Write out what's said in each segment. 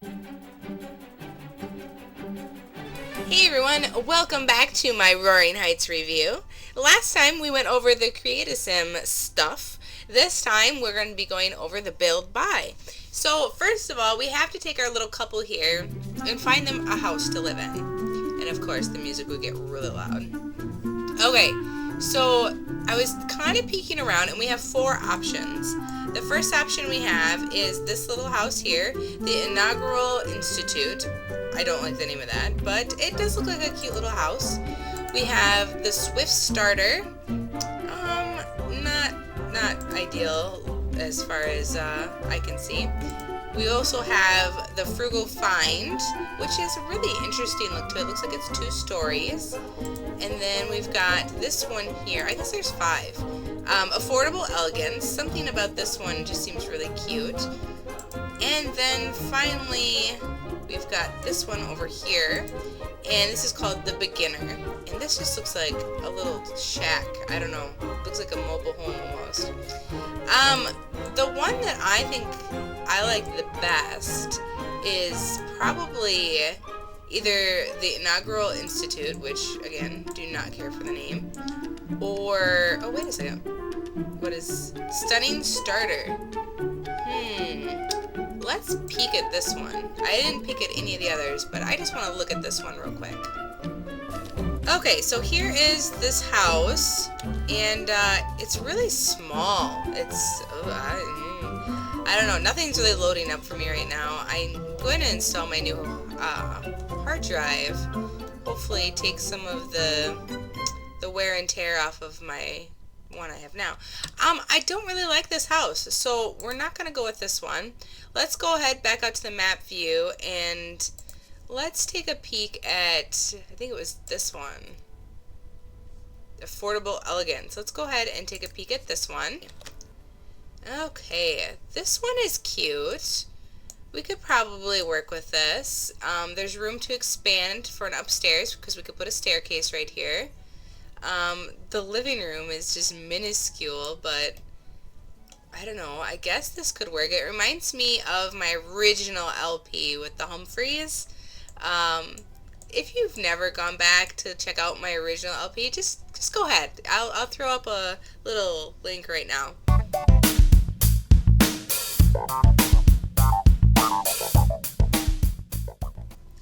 Hey everyone, welcome back to my Roaring Heights review. Last time we went over the Create-A-Sim stuff. This time we're going to be going over the build buy. So first of all, we have to take our little couple here and find them a house to live in. And of course the music would get really loud. Okay, so I was kind of peeking around and we have four options. The first option we have is this little house here, the Inaugural Institute. I don't like the name of that, but it does look like a cute little house. We have the Swift Starter. Not ideal as far as I can see. We also have the Frugal Find, which is a really interesting look to it. It looks like it's 2 stories. And then we've got this one here. I guess there's 5. Affordable Elegance. Something about this one just seems really cute. And then finally, we've got this one over here, and this is called the Beginner, and this just looks like a little shack. I don't know, looks like a mobile home almost. The one that I think I like the best is probably either the Inaugural Institute, which again, do not care for the name, or, oh wait a second, what is Stunning Starter? Let's peek at this one. I didn't peek at any of the others, but I just want to look at this one real quick. Okay, so here is this house, and it's really small. It's, I don't know, nothing's really loading up for me right now. I'm going to install my new hard drive. Hopefully take some of the wear and tear off of my one I have now. I don't really like this house, so we're not going to go with this one. Let's go ahead back out to the map view and let's take a peek at, I think it was this one, Affordable Elegance. Let's go ahead and take a peek at this one. Okay, this one is cute. We could probably work with this. There's room to expand for an upstairs because we could put a staircase right here. The living room is just minuscule, but I don't know, I guess this could work. It reminds me of my original LP with the Humphreys. If you've never gone back to check out my original LP, just go ahead. I'll throw up a little link right now.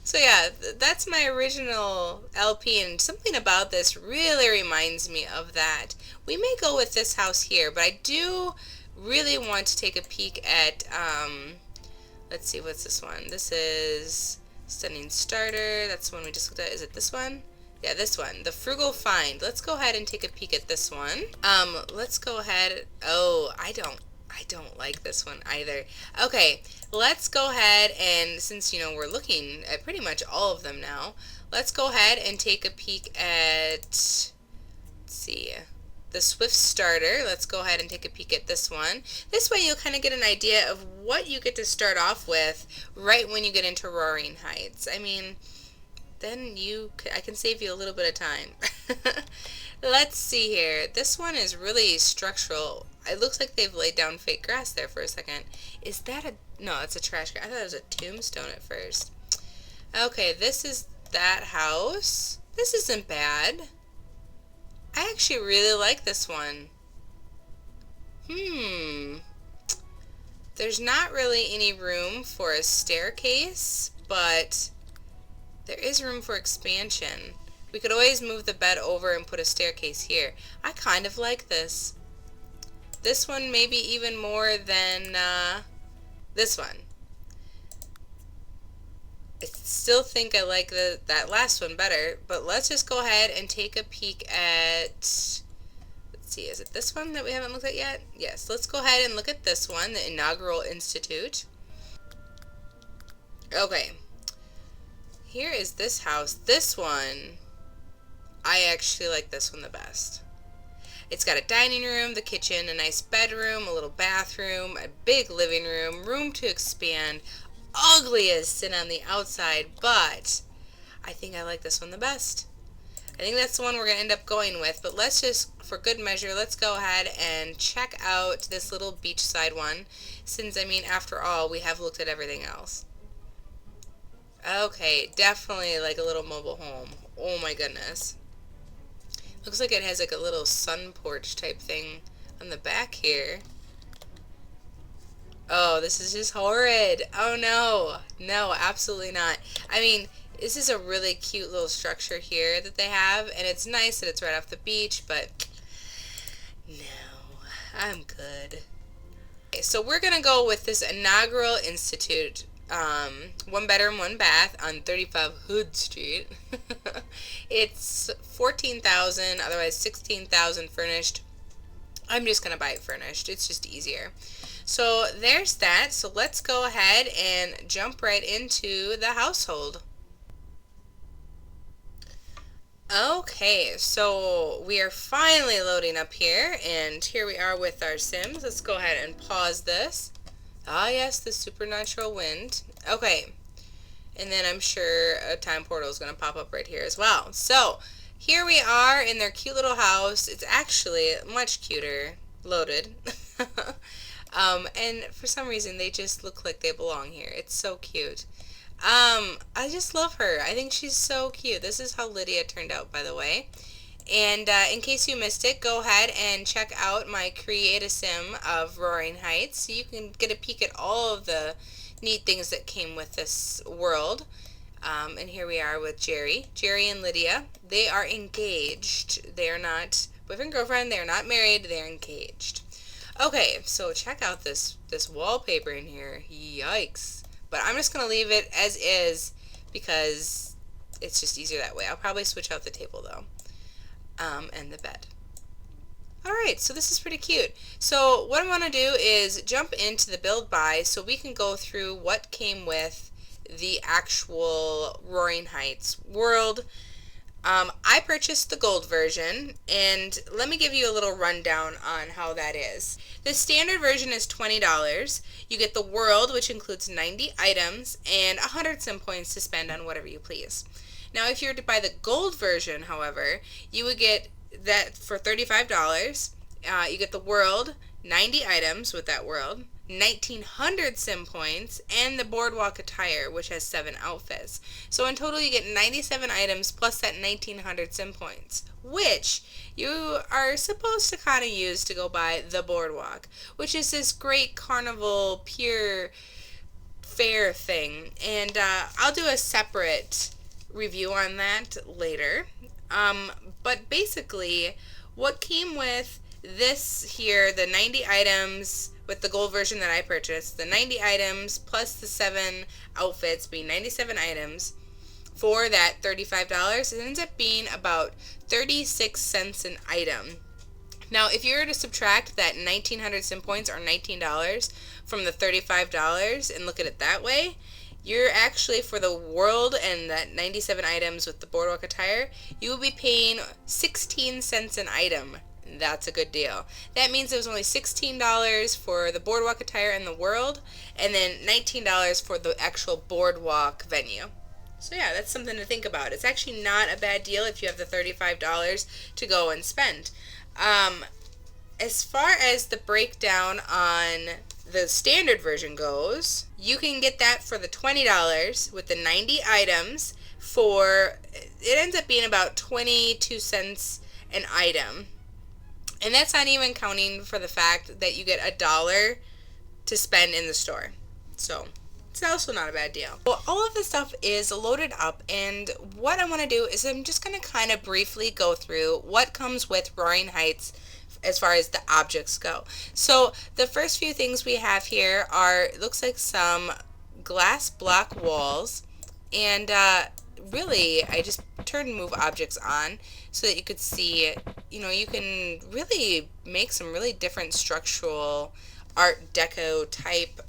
So yeah, that's my original LP, and something about this really reminds me of that. We may go with this house here, but I do really want to take a peek at, let's see, what's this one? This is Stunning Starter. That's the one we just looked at. Is it this one? Yeah, this one. The Frugal Find. Let's go ahead and take a peek at this one. Let's go ahead. Oh, I don't like this one either. Okay, let's go ahead and, since, you know, we're looking at pretty much all of them now, let's go ahead and take a peek at, let's see, the Swift Starter. Let's go ahead and take a peek at this one. This way you'll kind of get an idea of what you get to start off with right when you get into Roaring Heights. I mean, then I can save you a little bit of time. Let's see here. This one is really structural. It looks like they've laid down fake grass there for a second. Is that no, it's a trash can. I thought it was a tombstone at first. Okay, this is that house. This isn't bad. I actually really like this one. There's not really any room for a staircase, but there is room for expansion. We could always move the bed over and put a staircase here. I kind of like this. This one maybe even more than this one. I still think I like that last one better, but let's just go ahead and take a peek at, let's see, is it this one that we haven't looked at yet? Yes, let's go ahead and look at this one, the Inaugural Institute. Okay, here is this house. This one, I actually like this one the best. It's got a dining room, the kitchen, a nice bedroom, a little bathroom, a big living room, room to expand, ugly as sin on the outside, but I think I like this one the best. I think that's the one we're going to end up going with, but let's just, for good measure, let's go ahead and check out this little beachside one, since, I mean, after all, we have looked at everything else. Okay, definitely like a little mobile home. Oh my goodness. Looks like it has like a little sun porch type thing on the back here. Oh, this is just horrid. Oh no. No, absolutely not. I mean, this is a really cute little structure here that they have, and it's nice that it's right off the beach, but no, I'm good. Okay, so we're gonna go with this inaugural institute. One bedroom, one bath on 35 Hood Street. It's 14,000, otherwise 16,000 furnished. I'm just gonna buy it furnished. It's just easier. So there's that. So let's go ahead and jump right into the household. Okay, so we are finally loading up here, and here we are with our Sims. Let's go ahead and pause this. Ah, yes, the supernatural wind. Okay, and then I'm sure a time portal is going to pop up right here as well. So here we are in their cute little house. It's actually much cuter, loaded. And for some reason, they just look like they belong here. It's so cute. I just love her. I think she's so cute. This is how Lydia turned out, by the way. And in case you missed it, go ahead and check out my Create a Sim of Roaring Heights, so you can get a peek at all of the neat things that came with this world. And here we are with Jerry. Jerry and Lydia. They are engaged. They are not boyfriend, girlfriend. They are not married. They are engaged. Okay, so check out this wallpaper in here. Yikes. But I'm just going to leave it as is because it's just easier that way. I'll probably switch out the table though. And the bed. Alright, so this is pretty cute. So what I want to do is jump into the build buy so we can go through what came with the actual Roaring Heights world. I purchased the gold version, and let me give you a little rundown on how that is. The standard version is $20. You get the world, which includes 90 items, and 100 sim points to spend on whatever you please. Now, if you were to buy the gold version, however, you would get that for $35. You get the world, 90 items with that world, 1,900 sim points, and the boardwalk attire, which has 7 outfits. So in total, you get 97 items plus that 1,900 sim points, which you are supposed to kind of use to go buy the boardwalk, which is this great carnival pier fair thing. And I'll do a separate review on that later. But basically, what came with this here, the 90 items with the gold version that I purchased, the 90 items plus the 7 outfits being 97 items for that $35, it ends up being about 36 cents an item. Now, if you were to subtract that 1,900 sim points or $19 from the $35 and look at it that way, you're actually, for the world and that 97 items with the boardwalk attire, you will be paying 16 cents an item. That's a good deal. That means it was only $16 for the boardwalk attire and the world, and then $19 for the actual boardwalk venue. So yeah, that's something to think about. It's actually not a bad deal if you have the $35 to go and spend. As far as the breakdown on the standard version goes, you can get that for the $20 with the 90 items for, it ends up being about 22 cents an item. And that's not even counting for the fact that you get $1 to spend in the store. So it's also not a bad deal. Well, all of this stuff is loaded up, and what I want to do is I'm just going to kind of briefly go through what comes with Roaring Heights as far as the objects go. So the first few things we have here are, it looks like some glass block walls, and really I just turn and move objects on so that you could see, you know, you can really make some really different structural art deco type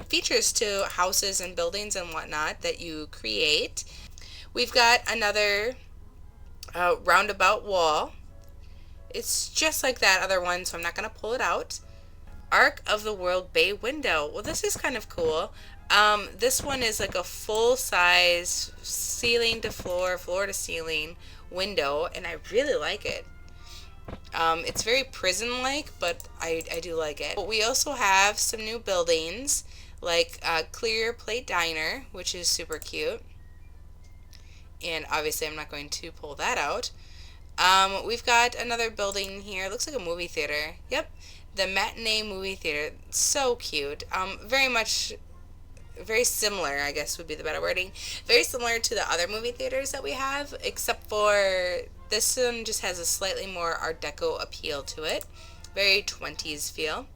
features to houses and buildings and whatnot that you create. We've got another roundabout wall. It's just like that other one, so I'm not going to pull it out. Arc of the World bay window. Well, this is kind of cool. This one is like a full-size ceiling to floor, floor to ceiling window, and I really like it. It's very prison-like, but I do like it. But we also have some new buildings, like Clear Plate Diner, which is super cute. And obviously I'm not going to pull that out. We've got another building here. Looks like a movie theater. Yep, the Matinee Movie Theater. So cute. Very similar, I guess would be the better wording. Very similar to the other movie theaters that we have, except for this one just has a slightly more Art Deco appeal to it. Very 20s feel.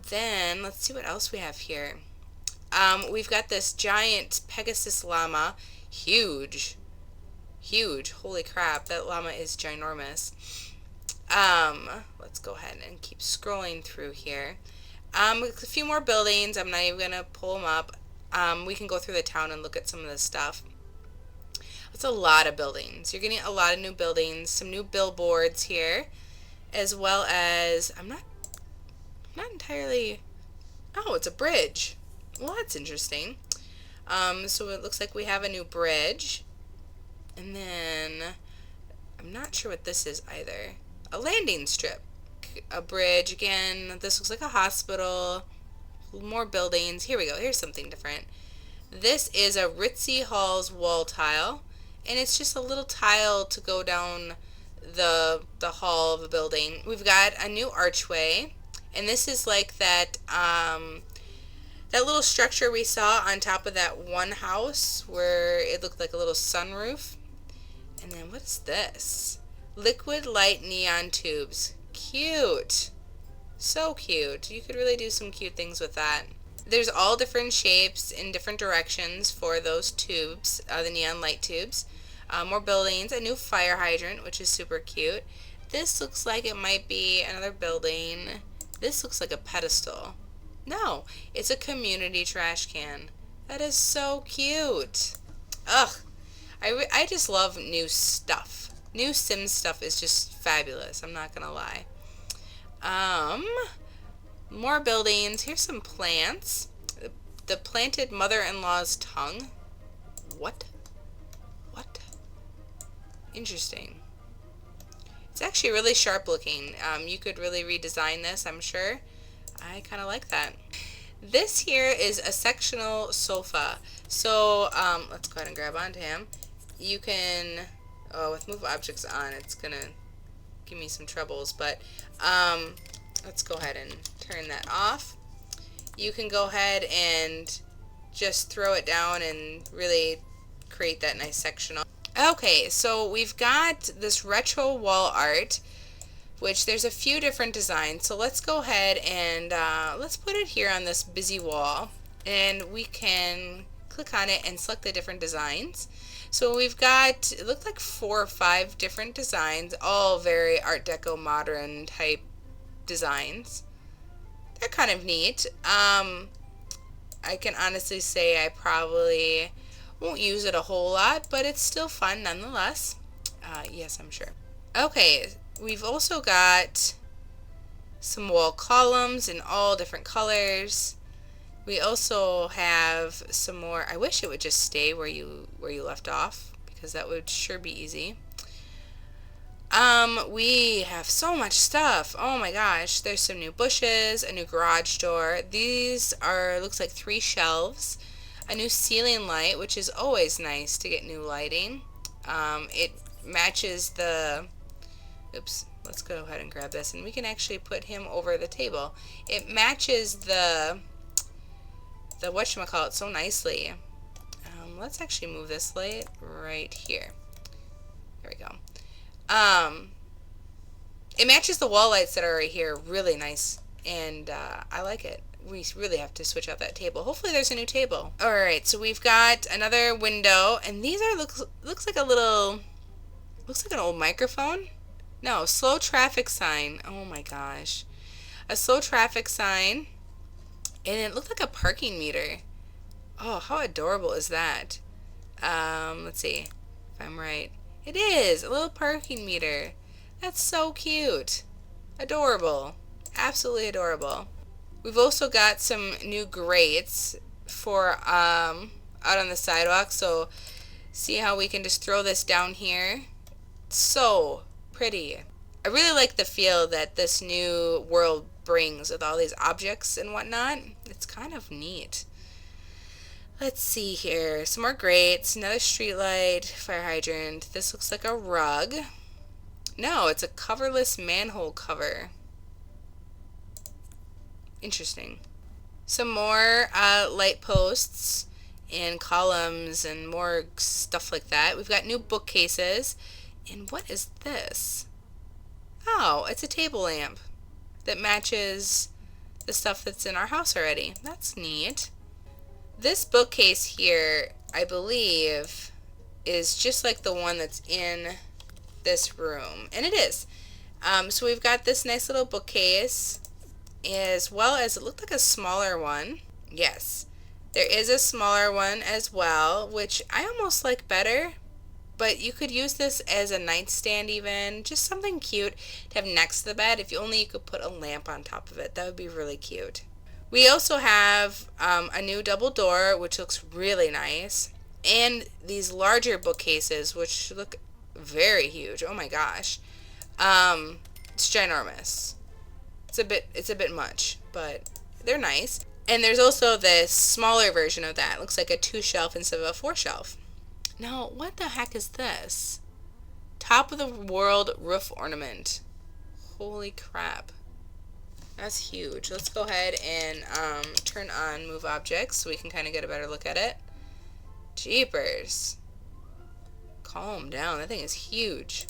Then, let's see what else we have here. We've got this giant Pegasus llama. Huge. Huge. Holy crap, that llama is ginormous. Let's go ahead and keep scrolling through here. A few more buildings. I'm not even going to pull them up. We can go through the town and look at some of this stuff. It's a lot of buildings. You're getting a lot of new buildings, some new billboards here, as well as, I'm not entirely, oh, it's a bridge. Well, that's interesting. So it looks like we have a new bridge. And then, I'm not sure what this is either. A landing strip. A bridge again. This looks like a hospital. More buildings. Here we go. Here's something different. This is a Ritzy Hall's wall tile, and it's just a little tile to go down the hall of a building. We've got a new archway, and this is like that that little structure we saw on top of that one house where it looked like a little sunroof. And then what is this? Liquid light neon tubes. Cute. So cute. You could really do some cute things with that. There's all different shapes in different directions for those tubes, the neon light tubes. More buildings, a new fire hydrant, which is super cute. This looks like it might be another building. This looks like a pedestal. No, it's a community trash can. That is so cute. Ugh. I just love new stuff. New Sims stuff is just fabulous. I'm not gonna lie. More buildings. Here's some plants. The planted mother-in-law's tongue. What? What? Interesting. It's actually really sharp looking. You could really redesign this, I'm sure. I kind of like that. This here is a sectional sofa. So, let's go ahead and grab onto him. You can, oh, with move objects on, it's gonna give me some troubles, but, let's go ahead and turn that off. You can go ahead and just throw it down and really create that nice sectional. Okay, so we've got this retro wall art, which there's a few different designs. So let's go ahead and let's put it here on this busy wall, and we can click on it and select the different designs. So we've got, it looked like 4 or 5 different designs, all very Art Deco modern type designs. They're kind of neat. I can honestly say I probably won't use it a whole lot, but it's still fun nonetheless. Yes, I'm sure. Okay, we've also got some wall columns in all different colors. We also have some more. I wish it would just stay where you left off, because that would sure be easy. We have so much stuff. Oh my gosh. There's some new bushes, a new garage door. These are, looks like 3 shelves, a new ceiling light, which is always nice to get new lighting. It matches the, oops, let's go ahead and grab this, and we can actually put him over the table. It matches the whatchamacallit so nicely. Let's actually move this light right here. There we go. It matches the wall lights that are right here really nice, and I like it. We really have to switch out that table. Hopefully there's a new table. Alright, so we've got another window, and these are, looks like a little, looks like an old microphone. No, slow traffic sign. Oh my gosh. A slow traffic sign, and it looked like a parking meter. Oh, how adorable is that? Let's see if I'm right. It is a little parking meter. That's so cute. Adorable. Absolutely adorable. We've also got some new grates for out on the sidewalk. So see how we can just throw this down here. So pretty. I really like the feel that this new world brings with all these objects and whatnot. It's kind of neat. Let's see here. Some more grates, another street light, fire hydrant. This looks like a rug. No, it's a coverless manhole cover. Interesting. Some more light posts and columns and more stuff like that. We've got new bookcases. And what is this? Oh, it's a table lamp that matches the stuff that's in our house already. That's neat. This bookcase here, I believe, is just like the one that's in this room. And it is. So we've got this nice little bookcase, as well as it looked like a smaller one. Yes, there is a smaller one as well, which I almost like better. But you could use this as a nightstand even. Just something cute to have next to the bed. If only you could put a lamp on top of it. That would be really cute. We also have a new double door, which looks really nice. And these larger bookcases, which look very huge. Oh my gosh. It's ginormous. It's a bit much, but they're nice. And there's also this smaller version of that. It looks like a 2-shelf instead of a 4-shelf. Now, what the heck is this? Top of the world roof ornament. Holy crap. That's huge. Let's go ahead and turn on move objects so we can kind of get a better look at it. Jeepers. Calm down. That thing is huge.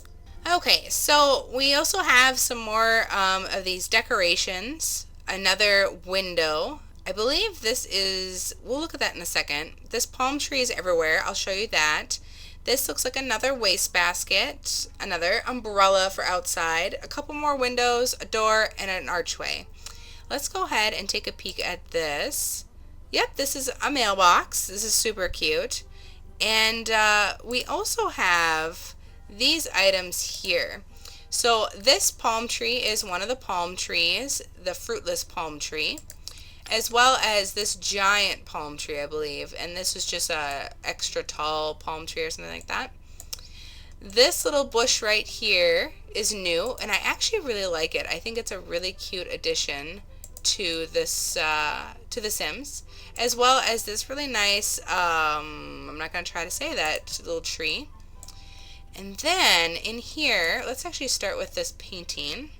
Okay, so we also have some more of these decorations. Another window. I believe this is, we'll look at that in a second. This palm tree is everywhere. I'll show you that. This looks like another wastebasket, another umbrella for outside, a couple more windows, a door, and an archway. Let's go ahead and take a peek at this. Yep, this is a mailbox. This is super cute. And we also have these items here. So this palm tree is one of the palm trees, the fruitless palm tree, as well as this giant palm tree, I believe, and this is just a extra tall palm tree or something like that. This little bush right here is new, and I actually really like it. I think it's a really cute addition to this to The Sims, as well as this really nice I'm not going to try to say that little tree. And then in here, let's actually start with this painting.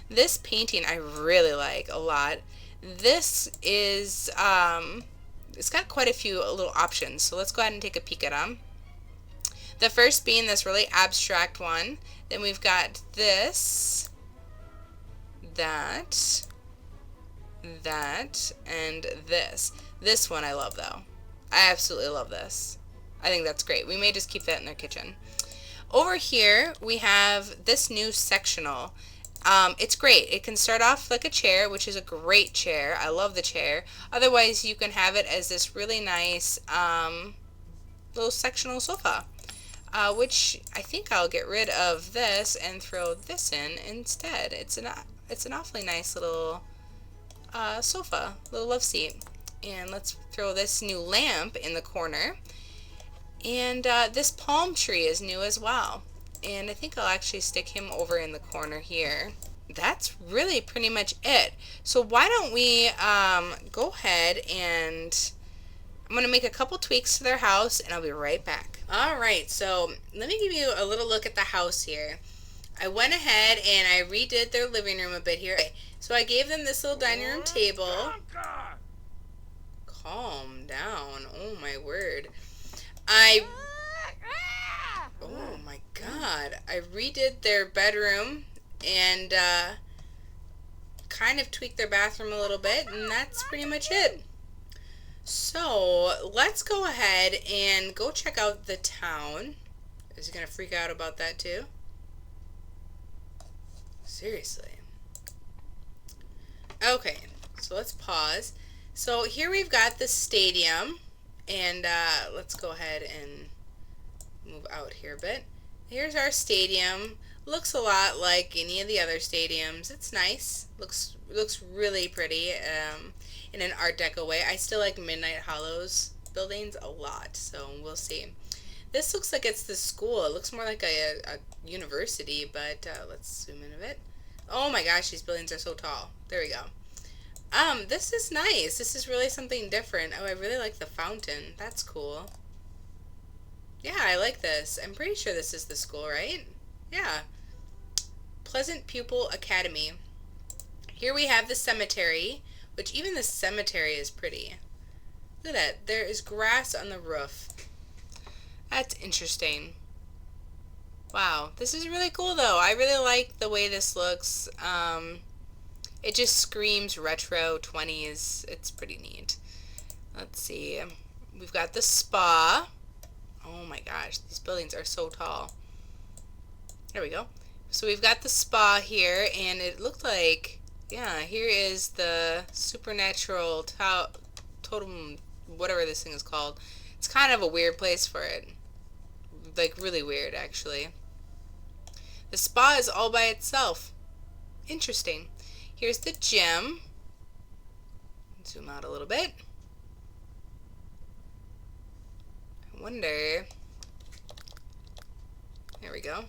This painting I really like a lot. This is, it's got quite a few little options, so let's go ahead and take a peek at them. The first being this really abstract one. Then we've got this, that, and this. This one I love though. I absolutely love this. I think that's great. We may just keep that in their kitchen. Over here we have this new sectional. It's great. It can start off like a chair, which is a great chair. I love the chair. Otherwise, you can have it as this really nice little sectional sofa, which I think I'll get rid of this and throw this in instead. It's an awfully nice little sofa, little love seat. And let's throw this new lamp in the corner. And this palm tree is new as well. And I think I'll actually stick him over in the corner here. That's really pretty much it. So why don't we go ahead and I'm going to make a couple tweaks to their house and I'll be right back. Alright, so let me give you a little look at the house here. I went ahead and I redid their living room a bit here. So I gave them this little dining room table. Calm down. Oh my word. Oh my god. I redid their bedroom and kind of tweaked their bathroom a little bit, and that's pretty much it. So let's go ahead and go check out the town. Is he gonna freak out about that too? Seriously. Okay, so let's pause. So here we've got the stadium, and let's go ahead and move out here a bit. Here's our stadium. Looks a lot like any of the other stadiums. It's nice. Looks really pretty in an Art Deco way. I still like Midnight Hollow's buildings a lot, so we'll see. This looks like it's the school. It looks more like a university, but let's zoom in a bit. Oh my gosh, these buildings are so tall. There we go. This is nice. This is really something different. Oh, I really like the fountain. That's cool. Yeah, I like this. I'm pretty sure this is the school, right? Yeah. Pleasant Pupil Academy. Here we have the cemetery, which even the cemetery is pretty. Look at that. There is grass on the roof. That's interesting. Wow, this is really cool though. I really like the way this looks. It just screams retro 20s. It's pretty neat. Let's see. We've got the spa. Oh my gosh, these buildings are so tall. There we go. So we've got the spa here, and it looked like, yeah, here is the supernatural totem, whatever this thing is called. It's kind of a weird place for it. Like, really weird, actually. The spa is all by itself. Interesting. Here's the gym. Zoom out a little bit. I wonder. There we go.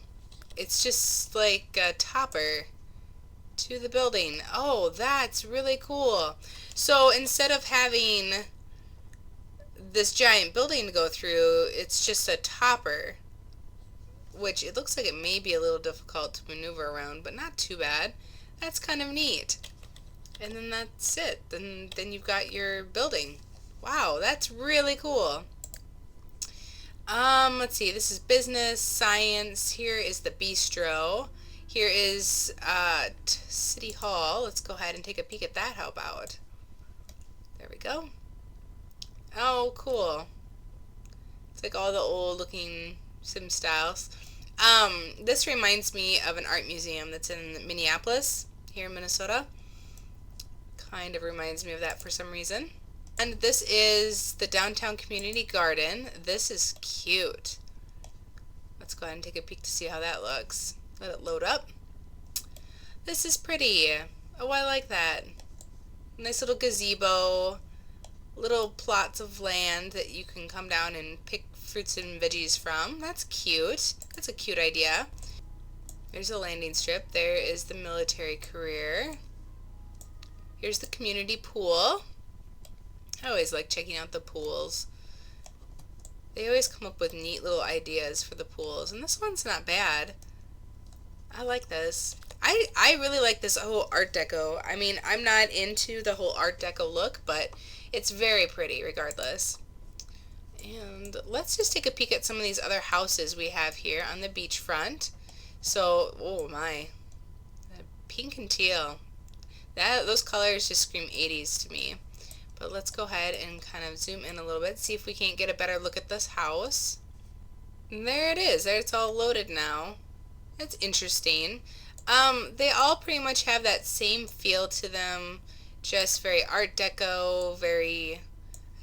It's just like a topper to the building. Oh, that's really cool. So instead of having this giant building to go through, it's just a topper, which it looks like it may be a little difficult to maneuver around, but not too bad. That's kind of neat. And then that's it. Then you've got your building. Wow, that's really cool. Let's see. This is business, science. Here is the bistro. Here is City Hall. Let's go ahead and take a peek at that. How about? There we go. Oh, cool. It's like all the old looking sim styles. This reminds me of an art museum that's in Minneapolis, here in Minnesota. Kind of reminds me of that for some reason. And this is the downtown community garden. This is cute. Let's go ahead and take a peek to see how that looks. Let it load up. This is pretty. Oh, I like that. Nice little gazebo. Little plots of land that you can come down and pick fruits and veggies from. That's cute. That's a cute idea. There's a landing strip. There is the military career. Here's the community pool. I always like checking out the pools. They always come up with neat little ideas for the pools, and this one's not bad. I like this. I really like this whole Art Deco. I mean, I'm not into the whole Art Deco look, but it's very pretty regardless. And let's just take a peek at some of these other houses we have here on the beachfront. So, oh my, pink and teal. Those colors just scream 80s to me. But let's go ahead and kind of zoom in a little bit, see if we can't get a better look at this house. And there it is. There, it's all loaded now. That's interesting. They all pretty much have that same feel to them. Just very Art Deco, very,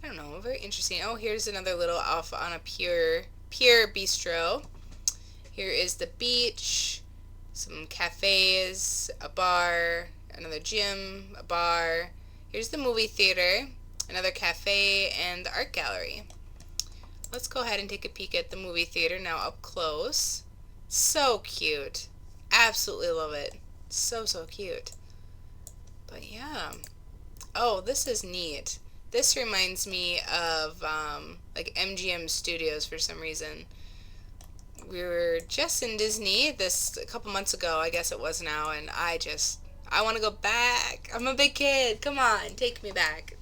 I don't know, very interesting. Oh, here's another little off on a pier bistro. Here is the beach, some cafes, a bar, another gym, a bar. Here's the movie theater, another cafe, and the art gallery. Let's go ahead and take a peek at the movie theater now up close. So cute. Absolutely love it. So, so cute. But yeah. Oh, this is neat. This reminds me of like MGM Studios for some reason. We were just in Disney this a couple months ago, I guess it was now, and I want to go back. I'm a big kid. Come on, take me back.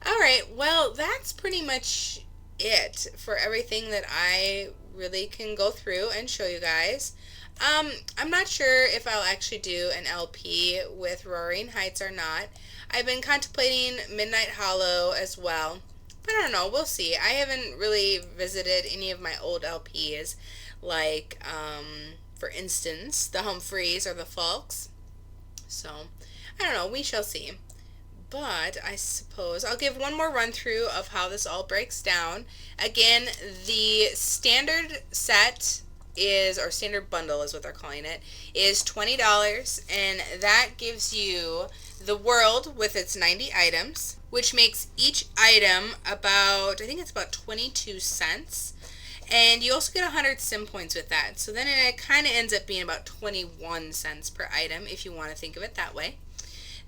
Alright, well, that's pretty much it for everything that I really can go through and show you guys. I'm not sure if I'll actually do an LP with Roaring Heights or not. I've been contemplating Midnight Hollow as well. But I don't know, we'll see. I haven't really visited any of my old LPs, like, for instance, the Humphreys or the Falks. So, I don't know, we shall see. But I suppose I'll give one more run through of how this all breaks down. Again, the standard set is, or standard bundle is what they're calling it, is $20, and that gives you the world with its 90 items, which makes each item about, I think it's about 22 cents. And you also get 100 sim points with that. So then it kind of ends up being about 21 cents per item if you want to think of it that way.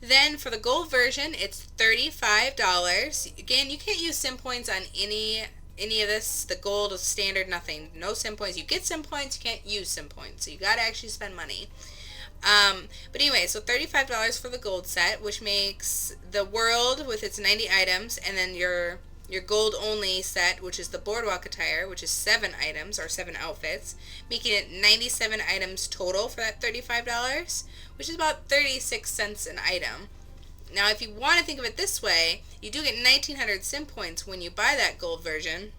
Then for the gold version, it's $35. Again, you can't use sim points on any of this. The gold is standard, nothing. No sim points. You get sim points, you can't use sim points. So you gotta actually spend money. But anyway, so $35 for the gold set, which makes the world with its 90 items, and then your gold only set, which is the boardwalk attire, which is 7 items or 7 outfits, making it 97 items total for that $35, which is about 36 cents an item. Now, if you want to think of it this way, you do get 1900 sim points when you buy that gold version,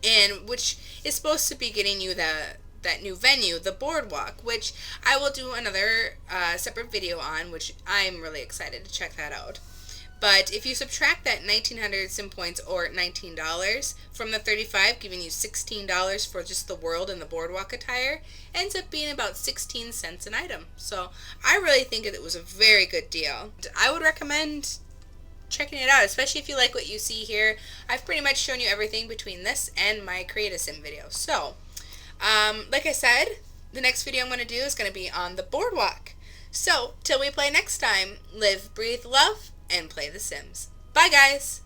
and which is supposed to be getting you that new venue, the boardwalk, which I will do another separate video on, which I'm really excited to check that out. But if you subtract that 1900 sim points, or $19, from the 35, giving you $16 for just the world and the boardwalk attire, ends up being about 16 cents an item. So I really think it was a very good deal. I would recommend checking it out, especially if you like what you see here. I've pretty much shown you everything between this and my Create a Sim video. So, like I said, the next video I'm going to do is going to be on the boardwalk. So, till we play next time, live, breathe, love, and play The Sims. Bye, guys!